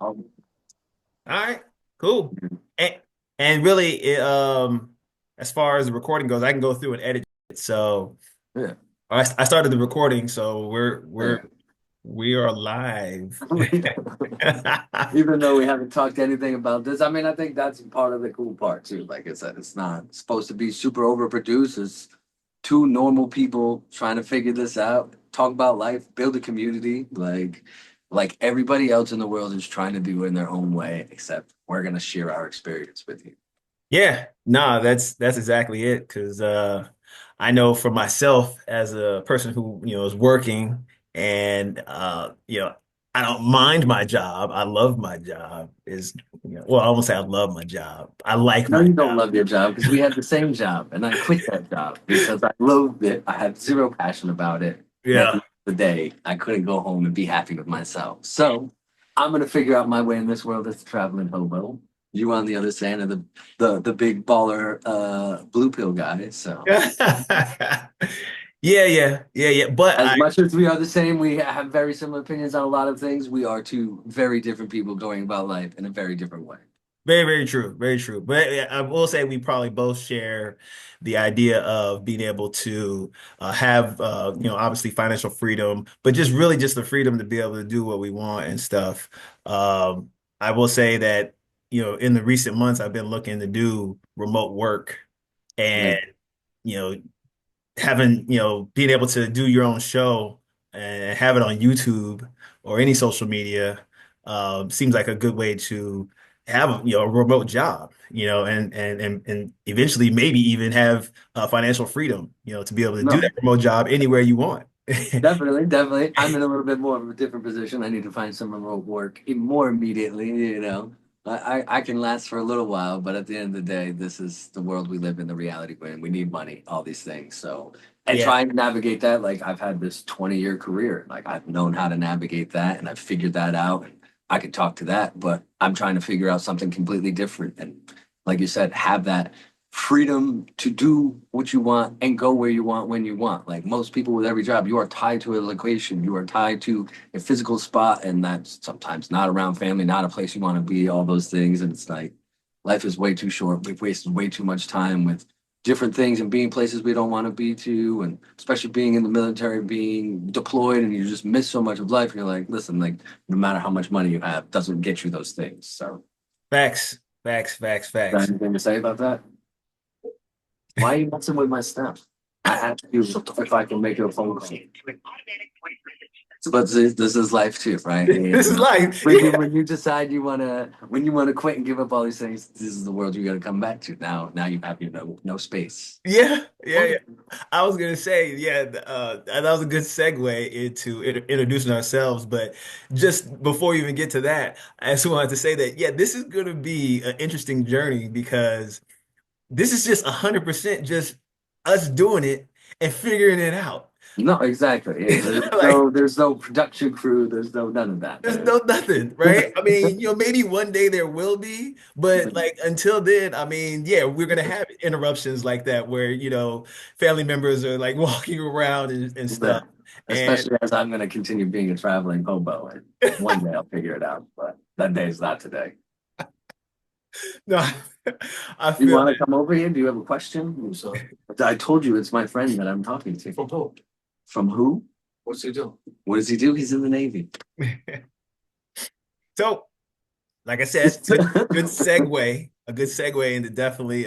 Um, All right, cool. And, and really, as far as the recording goes, I can go through and edit it. So yeah, I started the recording, so yeah. we are live. Even though we haven't talked anything about this, I mean, I think that's part of the cool part too. Like I said, it's not supposed to be super overproduced. It's two normal people trying to figure this out, talk about life, build a community, like everybody else in the world is trying to do in their own way, except we're gonna share our experience with you. Yeah, no, that's exactly it. Because I know for myself as a person who is working and I don't mind my job. I love my job. Well, I won't say I love my job. I like No, my you don't job. love your job because we had the same job, and I quit that job because I loathed it. I had zero passion about it, and at the Yeah. end of the day, I couldn't go home and be happy with myself. So I'm gonna figure out my way in this world as a traveling hobo. You on the other side of the big baller blue pill guy. So Yeah. But as much as we are the same, we have very similar opinions on a lot of things. We are two very different people going about life in a very different way. very true, very true. But I will say we probably both share the idea of being able to have, obviously financial freedom, but just really just the freedom to be able to do what we want and stuff. I will say that, in the recent months, I've been looking to do remote work Yeah. and, you know, being able to do your own show and have it on YouTube or any social media seems like a good way to have, a remote job, and eventually maybe even have financial freedom, to be able to do No. that remote job anywhere you want. Definitely, definitely. I'm in a little bit more of a different position. I need to find some remote work more immediately, you know. I can last for a little while, but at the end of the day, this is the world we live in, the reality we're in. We need money, all these things. So, and Yeah. trying to navigate that, like I've had this 20-year career. Like I've known how to navigate that and I've figured that out. And I could talk to that, but I'm trying to figure out something completely different. And like you said, have that freedom to do what you want and go where you want when you want. Like most people with every job, you are tied to a location, you are tied to a physical spot, and that's sometimes not around family, not a place you want to be, all those things. And it's like life is way too short. We've wasted way too much time with different things and being places we don't want to be to, and especially being in the military, being deployed, and you just miss so much of life. You're like, listen, like no matter how much money you have, doesn't get you those things. So, Facts, facts, facts, got facts. anything to say about that? Why are you messing with my stuff? I asked you if I can make you a phone call. But this is life too, right? You This is know, life. when you Yeah. when you decide you wanna quit and give up all these things, this is the world you got to come back to. Now you have no space. Yeah. I was gonna say, yeah, that was a good segue into introducing ourselves. But just before you even get to that, I just wanted to say that, yeah, this is gonna be an interesting journey because this is just 100% just us doing it and figuring it out. No, exactly. Yeah, there's Like, no there's no production crew. There's no none of that. there's no nothing, right? I mean, maybe one day there will be, but Mhm. like until then, I mean, yeah, we're gonna have interruptions like that where, family members are like walking around and Yeah. stuff. And Especially as I'm going to continue being a traveling hobo, and one day I'll figure it out. But that day is not today. no, I You feel want to come over here? Do you have a question? So I told you it's my friend that I'm talking to. From who? From who? What's he do? What does he do? He's in the Navy. so. Like I said, a good segue into definitely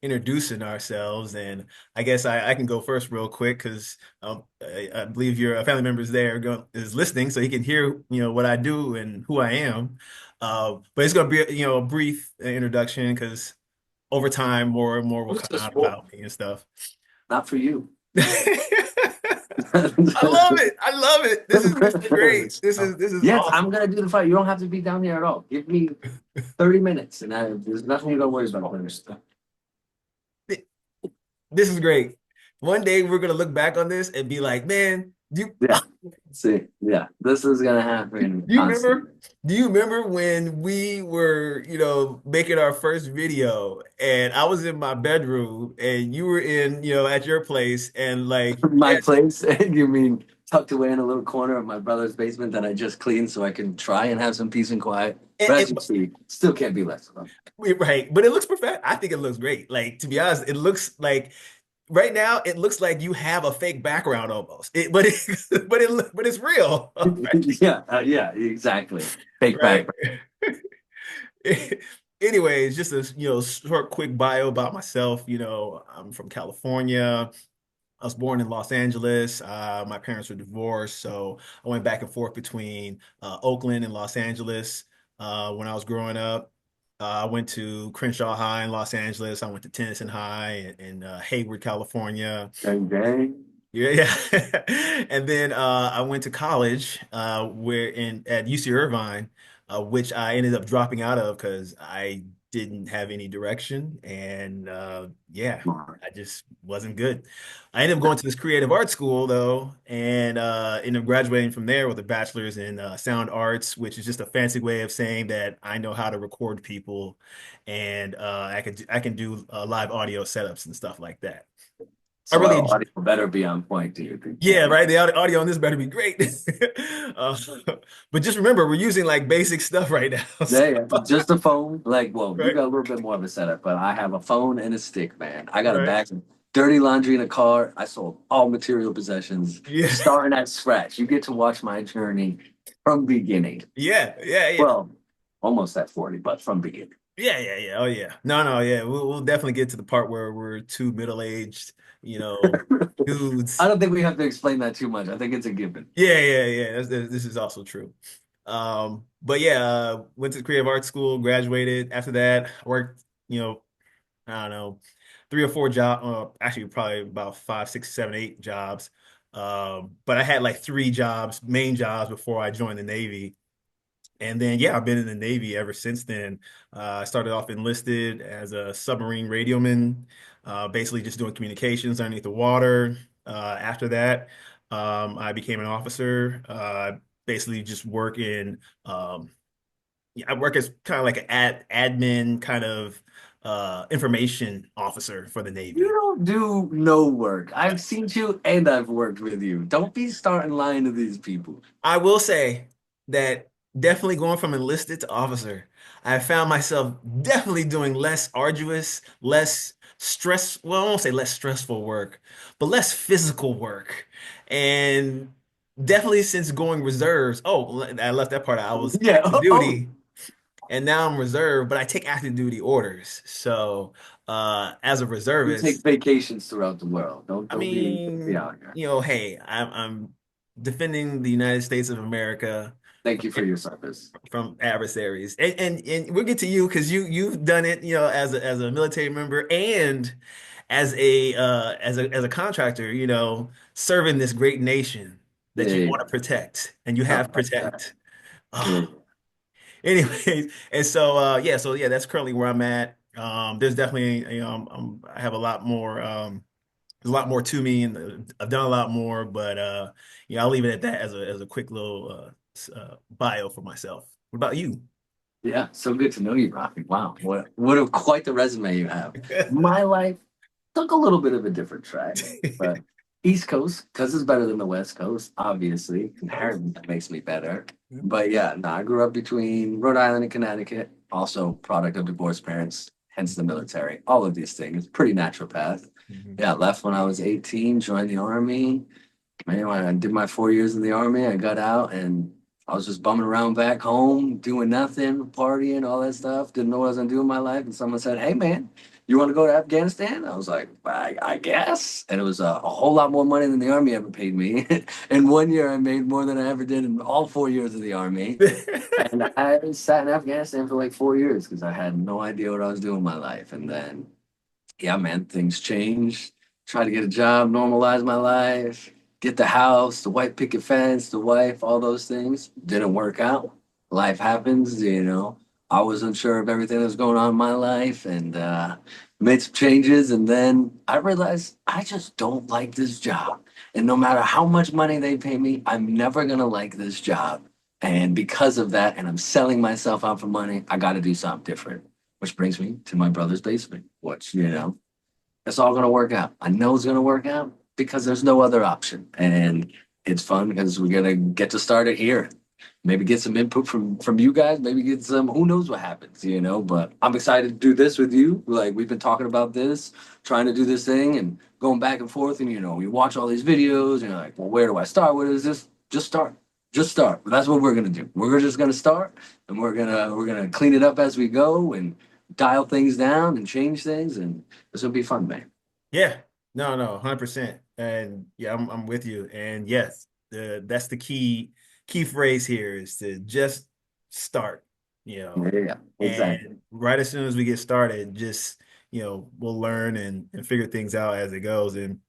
introducing ourselves. And I guess I can go first real quick because I believe your family member is is listening, so he can hear what I do and who I am. But it's gonna be a brief introduction because over time more and more will What's come this out for? about me and stuff. Not for you. I love it. I love it. This is great. This is Yes, awesome. I'm gonna do the fight. You don't have to be down there at all. Give me 30 minutes, and there's nothing you gotta worry about. This is great. One day we're gonna look back on this and be like, man, Yeah. See, yeah, this is gonna happen do you remember? constantly. Do you remember when we were, making our first video and I was in my bedroom and you were at your place and like, My yeah, place? You mean tucked away in a little corner of my brother's basement that I just cleaned so I can try and have some peace and quiet. And, But as and you see, still can't be less of them. right, but it looks perfect. I think it looks great. Like to be honest, it looks like right now it looks like you have a fake background almost. But it's real. Yeah, yeah, exactly. Fake Right. background. Anyways, just a short, quick bio about myself. I'm from California. I was born in Los Angeles. My parents were divorced, so I went back and forth between Oakland and Los Angeles when I was growing up. I went to Crenshaw High in Los Angeles. I went to Tennyson High in Hayward, California. Gang, gang. Yeah, yeah. And then I went to college at UC Irvine, which I ended up dropping out of because I didn't have any direction, and yeah, Smart. I just wasn't good. I ended up going to this creative arts school though, and ended up graduating from there with a bachelor's in sound arts, which is just a fancy way of saying that I know how to record people, and I can do live audio setups and stuff like that. I So really our audio better be on point, do you think? Yeah, right. The audio on this better be great. Uh, but just remember, we're using like basic stuff right now. Yeah, yeah. Just a phone. Like, well, you Right, got a little bit more of a setup, but I have a phone and a stick, man. I got a right. bag of dirty laundry in a car. I sold all material possessions, Yeah, starting at scratch. You get to watch my journey from beginning. yeah, yeah, yeah. Well, almost at 40, but from beginning. Yeah, yeah, yeah. Oh, yeah. No, no, yeah. We'll definitely get to the part where we're two middle-aged, I dudes. don't think we have to explain that too much. I think it's a given. Yeah, yeah, yeah. This is also true. But yeah, went to creative arts school, graduated. After that, worked, I don't know, 3 or 4 jobs, actually probably about 5, 6, 7, 8 jobs. But I had like 3 jobs, main jobs before I joined the Navy. And then, yeah, I've been in the Navy ever since then. I started off enlisted as a submarine radioman, basically just doing communications underneath the water. After that, I became an officer, basically just work in, yeah, I work as kind of like an admin kind of information officer for the You Navy. don't do no work. I've seen you and I've worked with you. Don't be starting lying to these people. I will say that definitely going from enlisted to officer, I found myself definitely doing less arduous, less stress, well, I won't say less stressful work, but less physical work. And definitely since going reserves, oh, I left that part out. I was Yeah. active Oh, duty and now I'm reserve, but I take active duty orders. So, as a you take reservist, vacations throughout the world. Don't I don't be mean, out here. hey, I'm defending the United States of America Thank you for your service. from adversaries. And we'll get to you because you've done it, as a military member and as a contractor, serving this great nation that you Yeah, want to protect and you something have like that. protect. Yeah. Oh, anyways, and so yeah, that's currently where I'm at. There's definitely, I have a lot more there's a lot more to me and I've done a lot more, but I'll leave it at that as a quick little bio for myself. What about you? Yeah, so good to know you, Rocky. Wow, what a quite the resume you have. My life took a little bit of a different track, but East Coast, because it's better than the West Coast, obviously. Inherently, that makes me better. But yeah, no, I grew up between Rhode Island and Connecticut, also product of divorced parents, hence the military. All of these things, pretty natural path. Mhm. Yeah, left when I was 18, joined the army. Man, when I did my 4 years in the army, I got out and I was just bumming around back home, doing nothing, partying, all that stuff. Didn't know what I was gonna do in my life. And someone said, "Hey, man, you want to go to Afghanistan?" I was like, I guess. And it was a whole lot more money than the army ever paid me. In 1 year, I made more than I ever did in all 4 years of the army. And I sat in Afghanistan for like 4 years because I had no idea what I was doing in my life. And then, yeah, man, things changed. Try to get a job, normalize my life, get the house, the white picket fence, the wife, all those things. Didn't work out. Life happens. I was unsure of everything that was going on in my life and made some changes. And then I realized I just don't like this job. And no matter how much money they pay me, I'm never going to like this job. And because of that, and I'm selling myself out for money, I got to do something different, which brings me to my brother's basement, which, it's all going to work out. I know it's going to work out because there's no other option. And it's fun because we're gonna get to start it here. Maybe get some input from you guys. Maybe get some. Who knows what happens, you know? But I'm excited to do this with you. Like we've been talking about this, trying to do this thing, and going back and forth. And you watch all these videos, and you're like, well, where do I start? What is this? Just start. Just start. That's what we're gonna do. We're just gonna start, and we're gonna clean it up as we go, and dial things down and change things, and this will be fun, man. Yeah, no, 100%. And yeah, I'm with you. And yes, that's the key phrase here is to just start, you know. Yeah, exactly. And right as soon as we get started, just, we'll learn and figure things out as it goes. And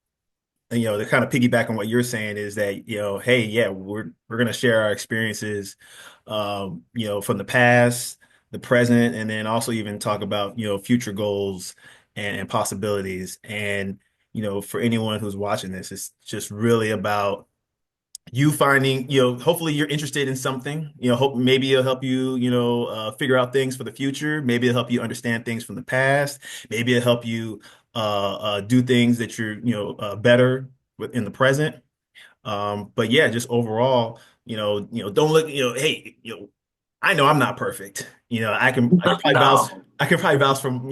to kind of piggyback on what you're saying is that, hey, yeah, we're gonna share our experiences, from the past, the present, and then also even talk about, future goals and possibilities. And, for anyone who's watching this, it's just really about you finding, hopefully you're interested in something, hope maybe it'll help you, figure out things for the future. Maybe it'll help you understand things from the past. Maybe it'll help you do things that you're, better in the present. But yeah, just overall, don't look, hey, I know I'm not perfect. I can probably vouch, No, I can probably vouch from,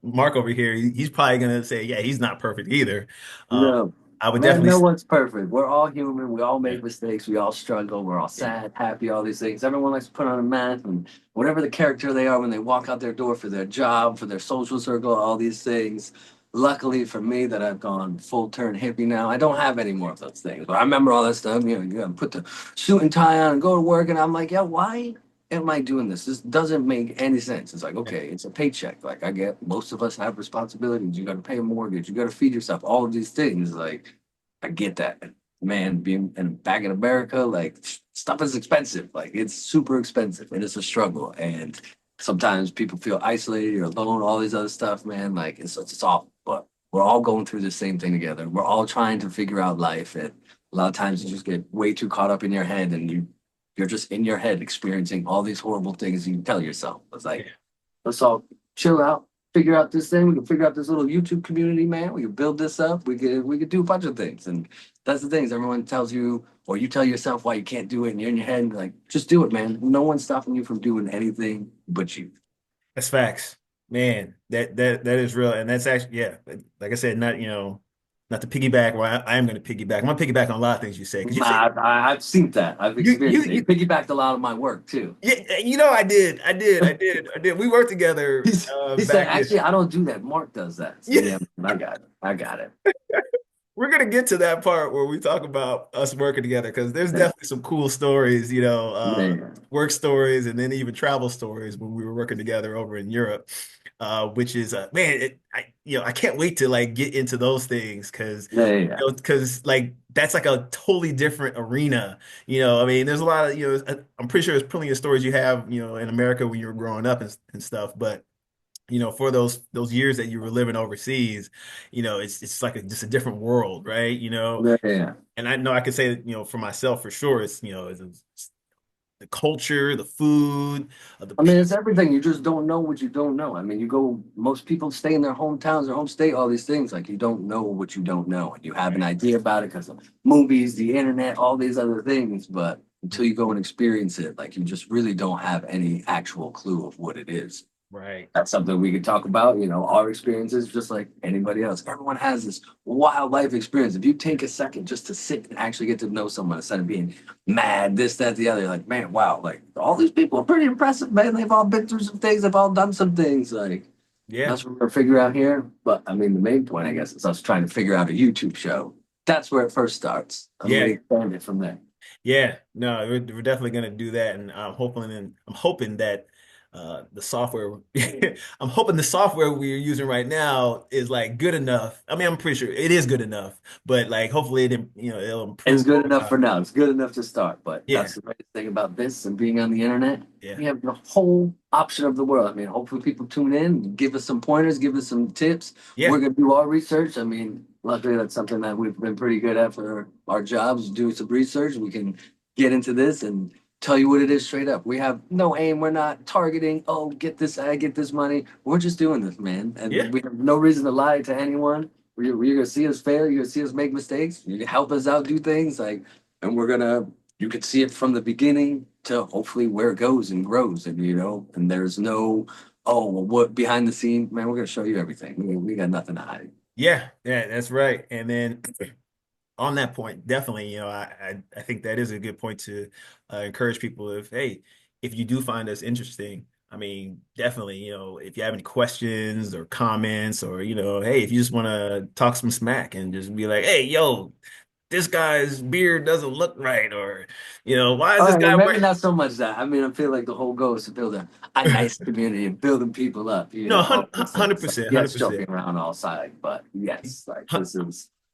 Mark over here. He's probably gonna say, yeah, he's not perfect either. Um, no. I would Man, definitely, no one's perfect. We're all human. We all yeah, make mistakes. We all struggle. We're all yeah, sad, happy, all these things. Everyone likes to put on a mask and whatever the character they are when they walk out their door for their job, for their social circle, all these things. Luckily for me that I've gone full turn hippie now, I don't have any more of those things. But I remember all that stuff. You gotta put the suit and tie on and go to work. And I'm like, yeah, why am I doing this? This doesn't make any sense. It's like, okay, it's a paycheck. Like I get most of us have responsibilities. You got to pay a mortgage. You got to feed yourself. All of these things. Like I get that. Man, being back in America, like stuff is expensive. Like it's super expensive and it's a struggle. And sometimes people feel isolated or alone, all these other stuff, man. Like it's awful. But we're all going through the same thing together. We're all trying to figure out life. And a lot of times you just get way too caught up in your head and you're just in your head experiencing all these horrible things you tell yourself. It's like, yeah, let's all chill out, figure out this thing. We can figure out this little YouTube community, man. We can build this up. We could do a bunch of things. And that's the things everyone tells you, or you tell yourself why you can't do it, and you're in your head and you're like, just do it, man. No one's stopping you from doing anything but you. that's facts, man. That is real, and that's actually, yeah. Like I said, not to piggyback. Well, I am going to piggyback. I'm going to piggyback on a lot of things you say because you say I've seen that. I've experienced it. you It piggybacked a lot of my work too. yeah, I did. We worked together He said, back in. actually, I don't do that. Mark does that. So, Yeah, yeah, I got it. I got it. we're gonna get to that part where we talk about us working together because there's Yeah. definitely some cool stories, Yeah. work stories and then even travel stories when we were working together over in Europe. Which is man, I can't wait to like get into those things because Yeah. Yeah. like that's like a totally different arena. I mean, there's a lot of I'm pretty sure there's plenty of stories you have in America when you were growing up and stuff, but for those years that you were living overseas, it's like just a different world, right? Yeah. Yeah. And I know I could say, for myself for sure, it's the culture, the food, the I mean, people. it's everything. You just don't know what you don't know. I mean, most people stay in their hometowns, their home state, all these things. Like, you don't know what you don't know. And you have an idea about it because of movies, the internet, all these other things. But until you go and experience it, like, you just really don't have any actual clue of what it is. Right. That's something we could talk about, our experiences, just like anybody else. Everyone has this wild life experience. If you take a second just to sit and actually get to know someone instead of being mad, this, that, the other, like, man, wow, like all these people are pretty impressive, man. They've all been through some things, they've all done some things. Like, Yeah. that's what we're gonna figure out here. But I mean, the main point, I guess, is us trying to figure out a YouTube show. That's where it first starts. And Yeah. we expand it from there. Yeah, no, we're definitely gonna do that, and I'm hoping that the software I'm hoping the software we're using right now is like good enough. I mean, I'm pretty sure it is good enough, but like hopefully it'll It's improve good over enough for time. now. It's good enough to start, but Yeah, that's the greatest thing about this and being on the internet. yeah, We have the whole option of the world. I mean, hopefully people tune in, give us some pointers, give us some tips. yeah, We're gonna do our research. I mean, luckily that's something that we've been pretty good at for our jobs, doing some research. We can get into this and tell you what it is straight up. We have no aim. We're not targeting, oh, get this ad, get this money. We're just doing this, man. yeah, And we have no reason to lie to anyone. You're gonna see us fail. You're gonna see us make mistakes. You can help us out, do things like. and you could see it from the beginning to hopefully where it goes and grows. And, and there's no, oh, well, what behind the scenes, man, we're going to show you everything. We got nothing to hide. Yeah, yeah, that's right. And then on that point, definitely, I think that is a good point to encourage people if, hey, if you do find us interesting, I mean, definitely, if you have any questions or comments or, hey, if you just want to talk some smack and just be like, hey, yo, this guy's beard doesn't look right, or, why is All this right, well, guy maybe wearing? not so much that. I mean, I feel like the whole goal is to build a nice community and building people up, No, all those things. Like, 100%, yes, joking 100%. around all sides, but yes,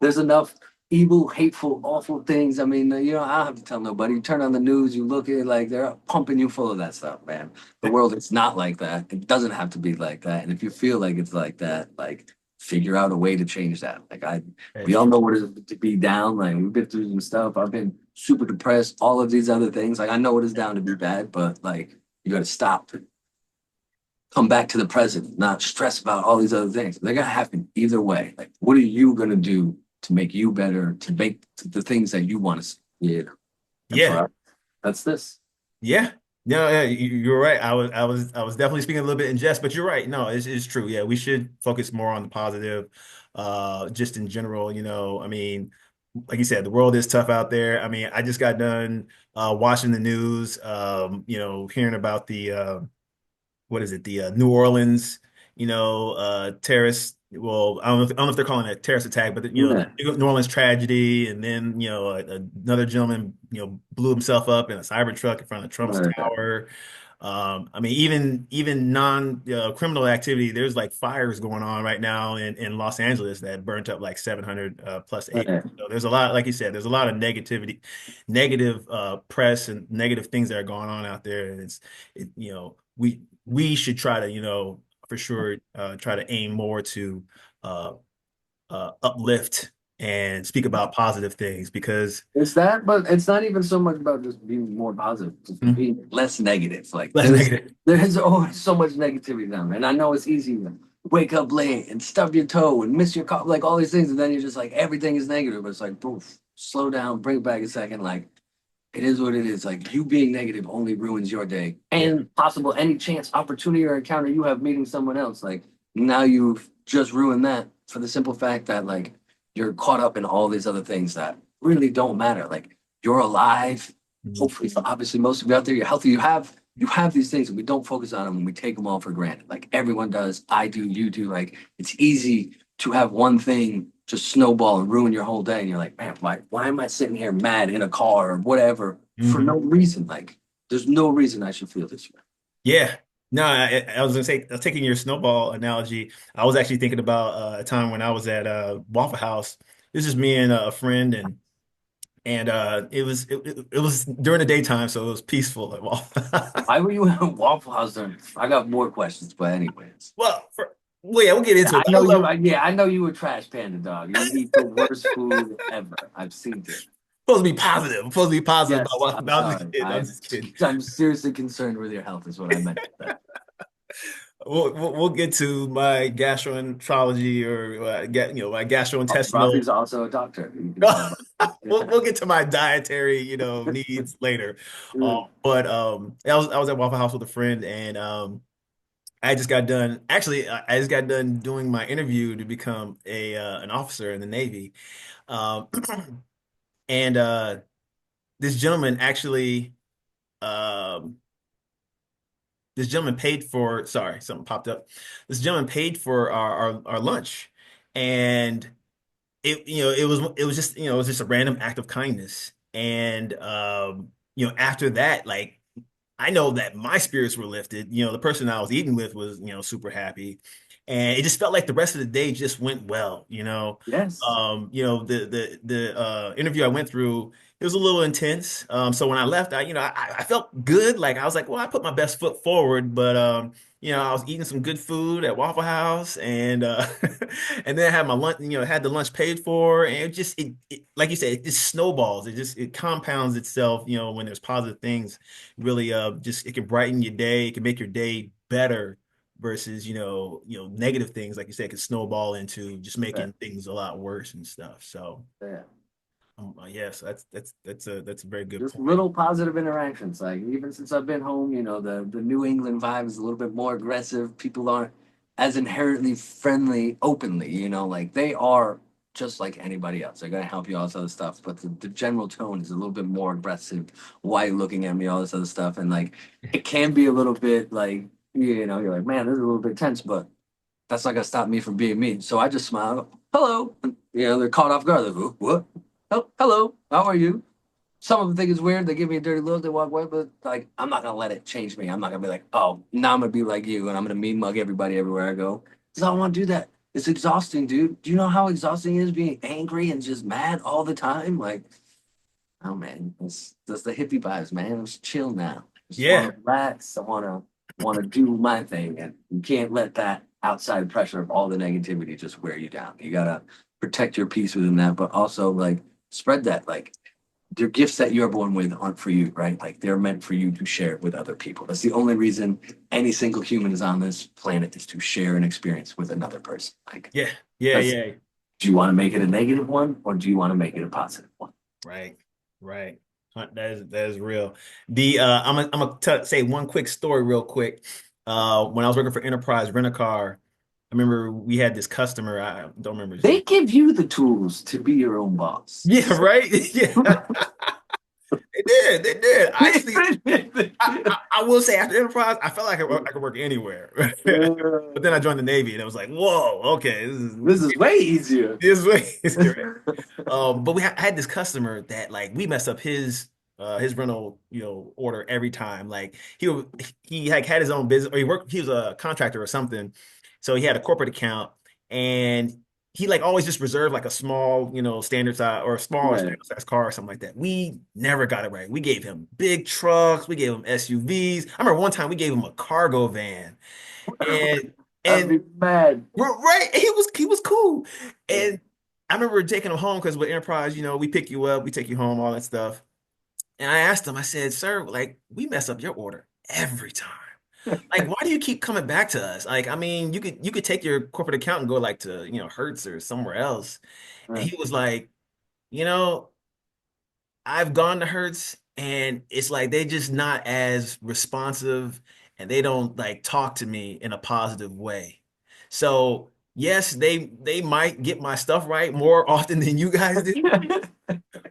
there's enough evil, hateful, awful things. I mean, I don't have to tell nobody. You turn on the news, you look at it like they're pumping you full of that stuff, man. The world is not like that. It doesn't have to be like that. And if you feel like it's like that, like, figure out a way to change that. That's We all true. know what it is to be down. Like, we've been through some stuff. I've been super depressed, all of these other things. Like, I know what it's down to be bad, but like, you got to stop and come back to the present, not stress about all these other things. They're going to happen either way. Like, what are you going to do to make you better, to make the things that you want to see? And for Yeah. us, that's this. Yeah. No, yeah, you're right. I was definitely speaking a little bit in jest, but you're right. No, it's true. Yeah, we should focus more on the positive, just in general, I mean, like you said, the world is tough out there. I mean, I just got done watching the news, hearing about the what is it, the New Orleans, terrorist. Well, I don't know if they're calling it a terrorist attack, but Yeah. the New Orleans tragedy, and then another gentleman blew himself up in a Cybertruck in front of Trump's Right. tower. I mean, even non criminal activity. There's like fires going on right now in Los Angeles that burnt up like 700 plus acres. Right. So there's a lot, like you said, there's a lot of negativity, negative press and negative things that are going on out there, and we should try to, for sure, try to aim more to uh, uplift and speak about positive things because It's that, but it's not even so much about just being more positive, just Mhm. being less negative. Like Less negative. there's always so much negativity down there. And I know it's easy to wake up late and stub your toe and miss your call, like all these things, and then you're just like everything is negative. But it's like, poof, slow down, bring it back a second. Like it is what it is. Like you being negative only ruins your day Yeah. and possible any chance, opportunity, or encounter you have meeting someone else. Like now you've just ruined that for the simple fact that like you're caught up in all these other things that really don't matter. Like you're alive. Mhm. Hopefully, obviously, most of you out there, you're healthy. You have these things, and we don't focus on them, and we take them all for granted. Like everyone does. I do. You do. Like it's easy to have one thing just snowball and ruin your whole day, and you're like, man, why am I sitting here mad in a car or whatever for no Mhm. reason? Like there's no reason I should feel this way. Yeah. No, I was gonna say, taking your snowball analogy, I was actually thinking about a time when I was at Waffle House. This is me and a friend, and it was during the daytime, so it was peaceful at Waffle. Why were you at Waffle House? I got more questions, but anyways. Well, yeah, we'll get into I it. But I know you. love Yeah, I know you a trash panda dog. You eat the worst food ever. I've seen it. supposed to be positive. I'm supposed to be positive about Yes, what. I'm No, I'm just sorry. kidding. I'm I'm just kidding. I'm seriously concerned with your health. Is what I meant. That. We'll get to my gastroenterology or my gastrointestinal. Rafi's also a doctor. You can talk about. We'll get to my dietary needs later. But I was at Waffle House with a friend, and I just got done. Actually, I just got done doing my interview to become a an officer in the Navy. Um, and this gentleman actually. Um, this gentleman paid for, sorry, something popped up. This gentleman paid for our lunch, and it was just a random act of kindness. And after that, like, I know that my spirits were lifted. The person I was eating with was, super happy. And it just felt like the rest of the day just went well. Yes. The interview I went through, it was a little intense. So when I left, I felt good. Like I was like, well, I put my best foot forward, but I was eating some good food at Waffle House, and and then I had my lunch, had the lunch paid for, and like you said, it just snowballs. It compounds itself, when there's positive things really just it can brighten your day, it can make your day better versus negative things like you said can snowball into just Yeah. making things a lot worse and stuff. So Yeah. Yes, that's a very good Just point. little positive interactions. Like even since I've been home, the New England vibe is a little bit more aggressive. People aren't as inherently friendly openly, like they are just like anybody else. They're gonna help you all this other stuff. But the general tone is a little bit more aggressive. Why you looking at me, all this other stuff. And like it can be a little bit like, you're like, man, this is a little bit tense, but that's not gonna stop me from being me. So I just smile, hello. And, they're caught off guard. Like, what? Oh, hello, how are you? Some of them think it's weird. They give me a dirty look. They walk away, but like, I'm not gonna let it change me. I'm not gonna be like, oh, now I'm gonna be like you, and I'm gonna mean mug everybody everywhere I go. Because I don't want to do that. It's exhausting, dude. Do you know how exhausting it is being angry and just mad all the time? Like, oh man, that's the hippie vibes, man. Let's chill now. Just want Yeah, to relax. I wanna do my thing, and you can't let that outside pressure of all the negativity just wear you down. You gotta protect your peace within that, but also like spread that. Like they're gifts that you're born with aren't for you, right? Like they're meant for you to share with other people. That's the only reason any single human is on this planet is to share an experience with another person. Like, yeah, yeah, that's, yeah. do you want to make it a negative one or do you want to make it a positive one? Right, right. That is real. I'm gonna say one quick story real quick. When I was working for Enterprise Rent a Car, I remember we had this customer. I don't remember his They name. give you the tools to be your own boss. Yeah, right. Yeah, they did. They did. Actually, I will say after Enterprise, I felt like I could work anywhere. But then I joined the Navy, and it was like, whoa, okay, This is way easier. this way is great. But I had this customer that like we messed up his rental, order every time. Like he like had his own business or he was a contractor or something. So he had a corporate account and he like always just reserved like a small, standard size or a smaller Right. standard size car or something like that. We never got it right. We gave him big trucks, we gave him SUVs. I remember one time we gave him a cargo van and I'd and be mad. right, he was cool. And I remember taking him home because with Enterprise, we pick you up, we take you home, all that stuff. And I asked him, I said, sir, like we mess up your order every time. Like, why do you keep coming back to us? Like, I mean, you could take your corporate account and go like to, Hertz or somewhere else. And Right. he was like, you know, I've gone to Hertz and it's like they just not as responsive and they don't like talk to me in a positive way. So yes, they might get my stuff right more often than you guys do,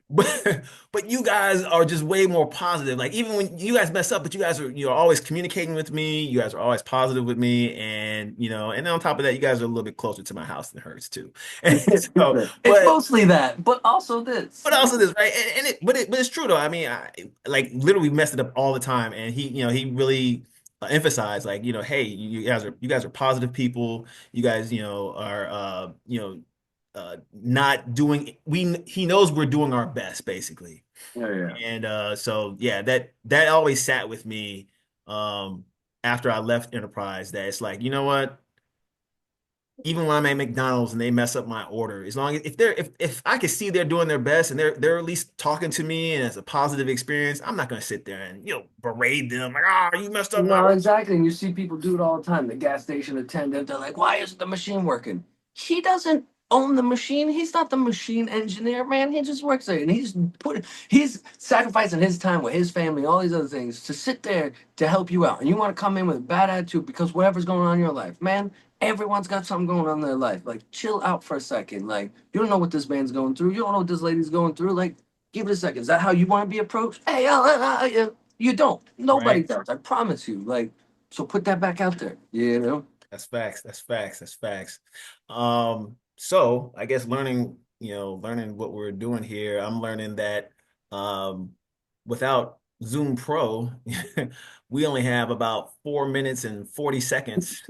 but you guys are just way more positive. Like even when you guys mess up, but you guys are always communicating with me. You guys are always positive with me, and and on top of that, you guys are a little bit closer to my house than hers too. And so, It's mostly that, but also this. but also this, right? But it's true though. I mean, I like literally messed it up all the time, and he really emphasized like, hey, you guys are positive people. You guys, are not doing. He knows we're doing our best, basically. Yeah, yeah. And so yeah, that always sat with me after I left Enterprise. That it's like, you know what? Even when I'm at McDonald's and they mess up my order, as long as if I can see they're doing their best and they're at least talking to me and it's a positive experience, I'm not gonna sit there and berate them like, you messed up my No, order. exactly. And you see people do it all the time. The gas station attendant, they're like, why isn't the machine working? He doesn't own the machine. He's not the machine engineer, man. He just works there. And he's sacrificing his time with his family, all these other things to sit there to help you out. And you want to come in with a bad attitude because whatever's going on in your life, man, everyone's got something going on in their life. Like, chill out for a second. Like, you don't know what this man's going through. You don't know what this lady's going through. Like, give it a second. Is that how you want to be approached? Hey, yeah. You don't. Nobody Right? does. I promise you. Like, so put that back out there. You know? That's facts. That's facts. That's facts. So I guess learning what we're doing here, I'm learning that um, without Zoom Pro, we only have about 4 minutes and 40 seconds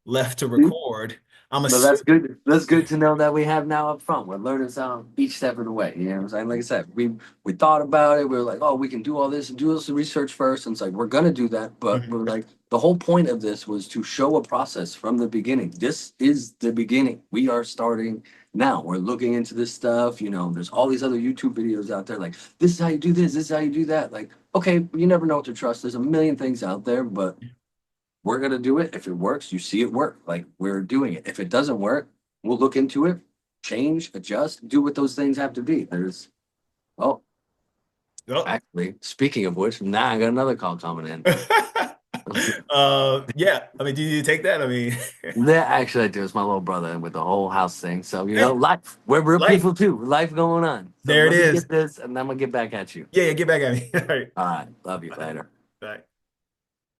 left to record. I'm But that's assuming. good. That's good to know that we have now up front. We're learning some each step of the way. You know what I'm saying? Like I said, we thought about it. We were like, oh, we can do all this and do this research first. And it's like we're gonna do that, but we're like the whole point of this was to show a process from the beginning. This is the beginning. We are starting now. We're looking into this stuff. There's all these other YouTube videos out there. Like this is how you do this. This is how you do that. Like okay, you never know what to trust. There's a million things out there, but we're gonna do it. If it works, you see it work. Like we're doing it. If it doesn't work, we'll look into it, change, adjust, do what those things have to be. Oh, Oh. actually, speaking of which, now I got another call coming in. Yeah. I mean, do you take that? I mean, That actually I do. It's my little brother with the whole house thing. So, hey, life. We're real life. people too. Life going on. So There it let me is. get this and then I'm gonna get back at you. Yeah, yeah, get back at me. All right. All right. Love you Bye. later. Bye.